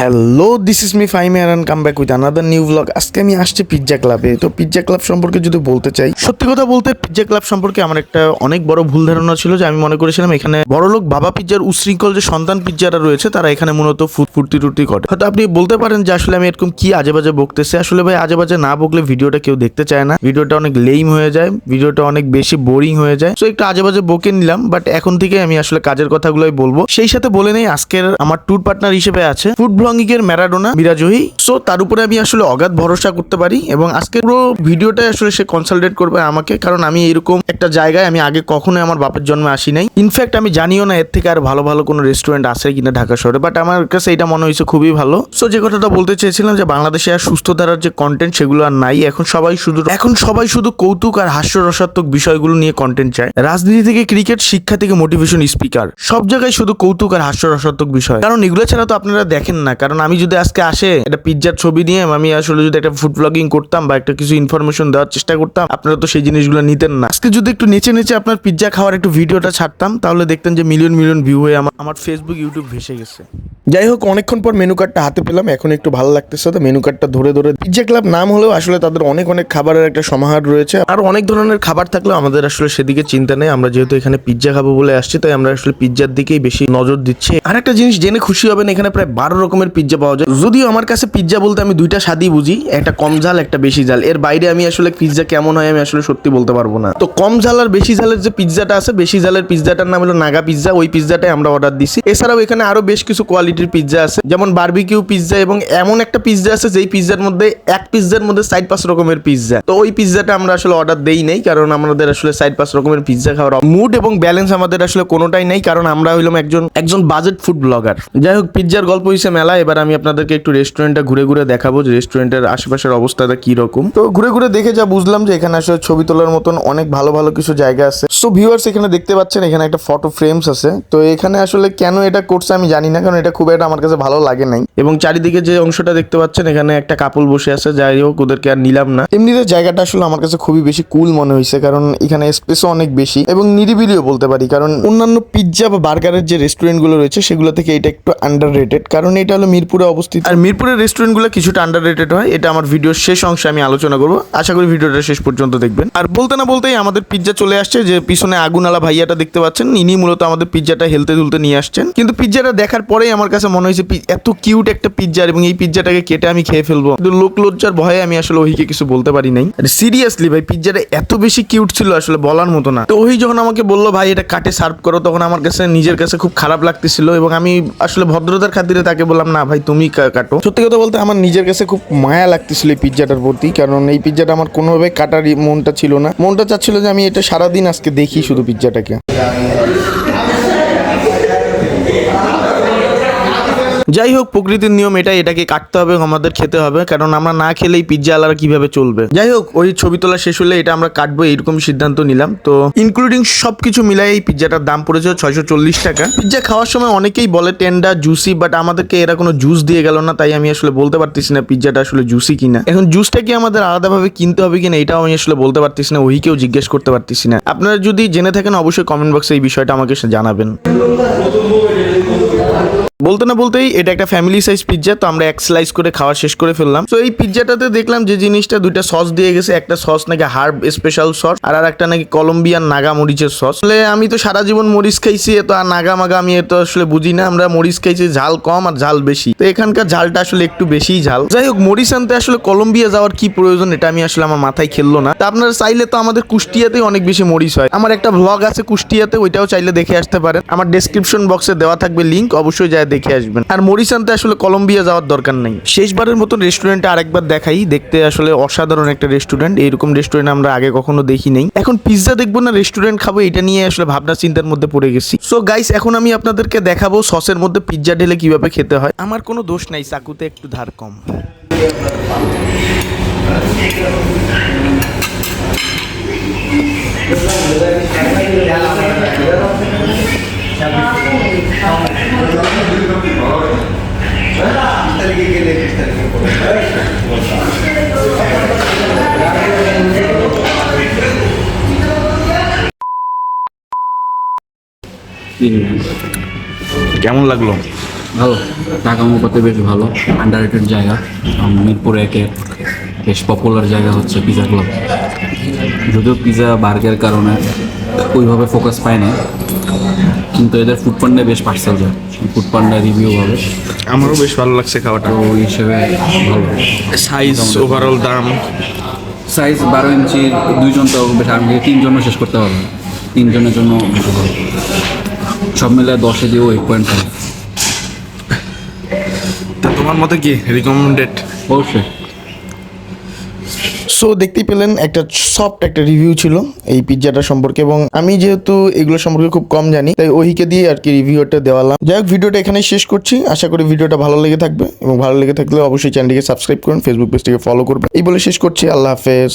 Hello, this is me Faimi আর come back with another new blog. আজকে আমি আসছি পিৎজা ক্লাবে। তো পিৎজা ক্লাব সম্পর্কে যদি বলতে চাই, সত্যি কথা বলতে পিৎজা ক্লাব সম্পর্কে আমার একটা অনেক বড় ভুল ধারণা ছিল যে আমি মনে করেছিলাম এখানে বড়লোক বাবা পিৎজার উশৃঙ্খল যে সন্তান পিৎজারা রয়েছে তারা এখানে মূলত ফুর্তি টুর্তি করে। হয়তো আপনি বলতে পারেন যে আসলে আমি এরকম কি আজে বাজে বকতেছে। আসলে ভাই আজে বাজে না বকলে ভিডিওটা কেউ দেখতে চায় না, ভিডিওটা অনেক লেইম হয়ে যায়, ভিডিওটা অনেক বেশি বোরিং হয়ে যায়। তো একটু আজে বাজে বকে নিলাম, বাট এখন থেকে আমি আসলে কাজের কথাগুলোই বলবো। সেই সাথে বলে নেই আজকের আমার ট্যুর পার্টনার হিসেবে আছে ফুড ব্লগিং এর ম্যারাডোনা বিরাজোহী। সো তার উপরে আমি আসলে অগাধ ভরসা করতে পারি এবং আজকের পুরো ভিডিওটা আসলে সে কনসালটেট করবে আমাকে, কারণ আমি এরকম একটা জায়গায় আমি আগে কখনোই আমার বাপের জন্মে আসি নাই। ইনফ্যাক্ট আমি জানিও না এর থেকে আর ভালো ভালো কোনো রেস্টুরেন্ট আছে কিনা ঢাকা শহরে, বাট আমার কাছে এটা মনে হয়েছে খুবই ভালো। সো যে কথাটা বলতে চেয়েছিলাম যে বাংলাদেশে আর সুস্থ ধারার যে কন্টেন্ট সেগুলো আর নাই। এখন সবাই শুধু কৌতুক আর হাস্যরসাত্মক বিষয়গুলো নিয়ে কন্টেন্ট চায়। রাজনীতি থেকে ক্রিকেট, শিক্ষা থেকে মোটিভেশন স্পিকার, সব জায়গায় শুধু কৌতুক আর হাস্যরসাত্মক বিষয়। কারণ এগুলো ছাড়া তো আপনারা দেখেন না। কারণ আমি যদি আজকে আসে একটা পিৎজার ছবি নিয়ে আমি আসলে যদি একটা ফুড ব্লগিং করতাম বা একটা কিছু ইনফরমেশন দেওয়ার চেষ্টা করতাম, আপনারা তো সেই জিনিসগুলো নিতেন না। আজকে যদি একটু নেচে নেচে আপনার পিৎজা খাওয়ার একটু ভিডিওটা ছাড়তাম, তাহলে দেখতেন যে মিলিয়ন মিলিয়ন ভিউ হয়ে আমার ফেসবুক ইউটিউব ভেসে গেছে। যাই হোক, অনেকক্ষণ পর মেনু কার্ডটা হাতে পেলাম, এখন একটু ভালো লাগতেছে। তো মেনু কার্ডটা ধরে ধরে পিৎজা ক্লাব নাম হলেও আসলে তাদের অনেক অনেক খাবারের একটা সমাহার রয়েছে। আর অনেক ধরনের খাবার থাকলেও আমাদের আসলে সেদিকে চিন্তা নেই। আমরা যেহেতু এখানে পিৎজা খাবো বলে আসছি, তাই আমরা আসলে পিৎজার দিকেই বেশি নজর দিচ্ছি। আর একটা জিনিস জেনে খুশি হবেন, এখানে প্রায় 12 রকমের পিৎজা পাওয়া যায়। যদিও আমার কাছে পিৎজা বলতে আমি দুইটা স্বাদই বুঝি, একটা কম ঝাল একটা বেশি ঝাল। এর বাইরে আমি আসলে পিৎজা কেমন হয় আমি আসলে সত্যি বলতে পারবো না। তো কম ঝাল আর বেশি ঝালের যে পিৎজাটা আছে, বেশি ঝালের পিৎজাটার নাম হলো নাগা পিৎজা, ওই পিৎজাটাই আমরা অর্ডার দিছি। এছাড়াও এখানে আরো বেশ কিছু কোয়ালিটির পিৎজা আছে, যেমন বারবিকিউ পিৎজা, এবং এমন একটা পিৎজা আছে যেই পিৎজার মধ্যে এক পিৎজার মধ্যে 4-5 রকমের পিৎজা। তো ওই পিৎজাটা আমরা আসলে অর্ডার দেই নাই, কারণ আমাদের আসলে 4-5 রকমের পিৎজা খাওয়ার মুড এবং ব্যালেন্স আমাদের আসলে কোনোটাই নেই, কারণ আমরা হইলাম একজন বাজেট ফুড ব্লগার। যাই হোক, পিৎজার গল্প হইছে মেলা। এবার আমি আপনাদেরকে একটু রেস্টুরেন্টটা ঘুরে ঘুরে দেখাবো যে রেস্টুরেন্টের আশেপাশের অবস্থাটা কি রকম। তো ঘুরে ঘুরে দেখে যা বুঝলাম যে এখানে আসলে ছবি তোলার মতন অনেক ভালো ভালো কিছু জায়গা আছে। সো ভিউয়ার্স, এখানে দেখতে পাচ্ছেন এখানে একটা ফটো ফ্রেমস আছে। তো এখানে আসলে কেন এটা করছে আমি জানি না, কারণ এটা খুব একটা আমার কাছে ভালো লাগে নাই। এবং চারিদিকে যে অংশটা দেখতে পাচ্ছেন এখানে একটা কাপল বসে আছে। যাই হোক, ওদেরকে আর নিলাম না। এমনিতে জায়গাটা আসলে আমার কাছে খুবই বেশি কুল মনে হয়েছে, কারণ এখানে স্পেসও অনেক বেশি এবং নিরিবিলিও বলতে পারি। কারণ অন্যান্য পিৎজা বা বার্গারের যে রেস্টুরেন্ট গুলো রয়েছে সেগুলো থেকে এটা একটু আন্ডার রেটেড, কারণ এটা হলো মিরপুরে অবস্থিত। আর মিরপুরের রেস্টুরেন্ট গুলো কিছুটা আন্ডার রেটেড হয়, এটা আমার ভিডিওর শেষ অংশে আমি আলোচনা করবো। আশা করি ভিডিওটা শেষ পর্যন্ত দেখবেন। আর বলতে না বলতেই আমাদের পিৎজা চলে আসছে। যে পিছনে আগুনালা ভাইয়াটা দেখতে পাচ্ছেন, ইনি মূলত আমাদের পিৎজাটা হেলতে তুলতে নিয়ে আসছেন। কিন্তু পিৎজাটা দেখার পরেই আমার কাছে মনে হয়েছে এত কিউট একটা পিৎজা, এবং এই পিৎজাটাকে কেটে আমি খেয়ে ফেলবো, কিন্তু লোক লজ্জার ভয়ে আমি আসলে ওহিকে কিছু বলতে পারি নাই। সিরিয়াসলি ভাই, পিৎজাটা এত বেশি কিউট ছিল আসলে বলার মতো না। তো ওহি যখন আমাকে বললো ভাই এটা কাটে সার্ভ করো, তখন আমার কাছে নিজের কাছে খুব খারাপ লাগতেছিল, এবং আমি আসলে ভদ্রতার খাতিরে তাকে বললাম না ভাই তুমি কাটো। সত্যি কথা বলতে আমার নিজের কাছে খুব মায়া লাগতেছিল এই পিৎজাটার প্রতি, কারণ এই পিৎজাটা আমার কোনোভাবে কাটার মনটা ছিল না। মনটা চাচ্ছিল যে আমি এটা সারাদিন আজকে দেখি শুধু পিৎজাটাকে। যাই হোক, প্রকৃতির নিয়ম এটাকে কাটতে হবে, আমাদের খেতে হবে, কারণ আমরা না খেলেই পিৎজা আলারা কিভাবে চলবে। যাই হোক, ওই ছবি তোলা শেষ হলে এটা আমরা কাটবো এইরকম সিদ্ধান্ত নিলাম। তো ইনক্লুডিং সবকিছু মিলাই এই পিৎজাটার দাম পড়েছে 640 টাকা। পিৎজা খাওয়ার সময় অনেকেই বলে টেন্ডার জুসি, বাট আমাদেরকে এরা কোনো জুস দিয়ে গেল না, তাই আমি আসলে বলতে পারতেছি না পিৎজাটা আসলে জুসি কিনা। এখন জুসটা কি আমাদের আলাদাভাবে কিনতে হবে কিনা এটাও আমি আসলে বলতে পারতেছি না, ওইকেও জিজ্ঞেস করতে পারতেছি না। আপনারা যদি জেনে থাকেন অবশ্যই কমেন্ট বক্সে এই বিষয়টা আমাকে জানাবেন। বলতে না বলতেই এটা একটা ফ্যামিলি সাইজ পিৎজা। তো আমরা এক স্লাইস করে খাওয়া শেষ করে ফেললাম। তো এই পিৎজাটাতে দেখলাম যে জিনিসটা দুইটা সস দিয়ে গেছে, একটা সস নাকি হার্ব স্পেশাল সস, আর একটা নাকি কলম্বিয়ান নাগা মরিচের সস। আসলে আমি তো সারা জীবন মরিচ খাইছি, এত নাগা মাগা আমি এত আসলে বুঝি না। আমরা মরিচ খাইছি ঝাল কম আর ঝাল বেশি, তো এখানকার ঝালটা আসলে একটু বেশিই ঝাল। যাই হোক, মরিচ আনতে আসলে কলম্বিয়া যাওয়ার কি প্রয়োজন এটা আমি আসলে আমার মাথায় খেললো না। তা আপনারা চাইলে তো আমাদের কুষ্টিয়াতেই অনেক বেশি মরিচ হয়। আমার একটা ভ্লগ আছে কুষ্টিয়াতে, ওইটাও চাইলে দেখে আসতে পারেন। আমার ডেসক্রিপশন বক্সে দেওয়া থাকবে লিঙ্ক, অবশ্যই যায় দেখে আসবেন। আর মরিচ আনতে আসলে কলম্বিয়া যাওয়ার দরকার নেই। শেষবারের মতন রেস্টুরেন্টে আরেকবার দেখাই, দেখতে আসলে অসাধারণ একটা রেস্টুরেন্ট। এইরকম রেস্টুরেন্ট আমরা আগে কখনো দেখি নেই। এখন পিৎজা দেখবো না রেস্টুরেন্ট খাবো, এটা নিয়ে আসলে ভাবনা চিন্তার মধ্যে পড়ে গেছি। সো গাইস, এখন আমি আপনাদেরকে দেখাবো সসের মধ্যে পিৎজা ঢেলে কিভাবে খেতে হয়। আমার কোনো দোষ নাই, চাকুতে একটু ধার কম। কেমন লাগলো? ভালো, ঢাকা অনুপাতে বেশ ভালো, আন্ডাররেটেড জায়গা। মিরপুর একে বেশ পপুলার জায়গা হচ্ছে পিজা ক্লাব। যদিও পিজা বার্গের কারণে ওইভাবে ফোকাস পায় না, কিন্তু এদের ফুড পান্ডায় বেশ পার্সেল যায়, ফুড পান্ডা রিভিউ হবে, আমারও বেশ ভালো লাগছে খাওয়াটা। তো ওই হিসেবে ভালো। সাইজ, ওভারঅল দাম। সাইজ 12 ইঞ্চি, দুইজন তো বেশ, আমি 3 জন্য শেষ করতে পারবো, 3 জনের জন্য বেশি ভালো। সব মিলে 10-এ দিও 8.5। তা তোমার মতে কি রিকমেন্ডেড? অবশ্যই। সো দেখতেই পেলেন একটা সফট একটা রিভিউ ছিল এই পিৎজাটা সম্পর্কে, এবং আমি যেহেতু এগুলো সম্পর্কে খুব কম জানি তাই ওহিকে দিয়ে আর কি রিভিউটা দেওয়ালাম। যাই হোক, ভিডিওটা এখানেই শেষ করছি। আশা করি ভিডিওটা ভালো লেগে থাকবে, এবং ভালো লেগে থাকলে অবশ্যই চ্যানেলটিকে সাবস্ক্রাইব করুন, ফেসবুক পেজটিকে ফলো করবেন। এই বলে শেষ করছি। আল্লাহ হাফেজ।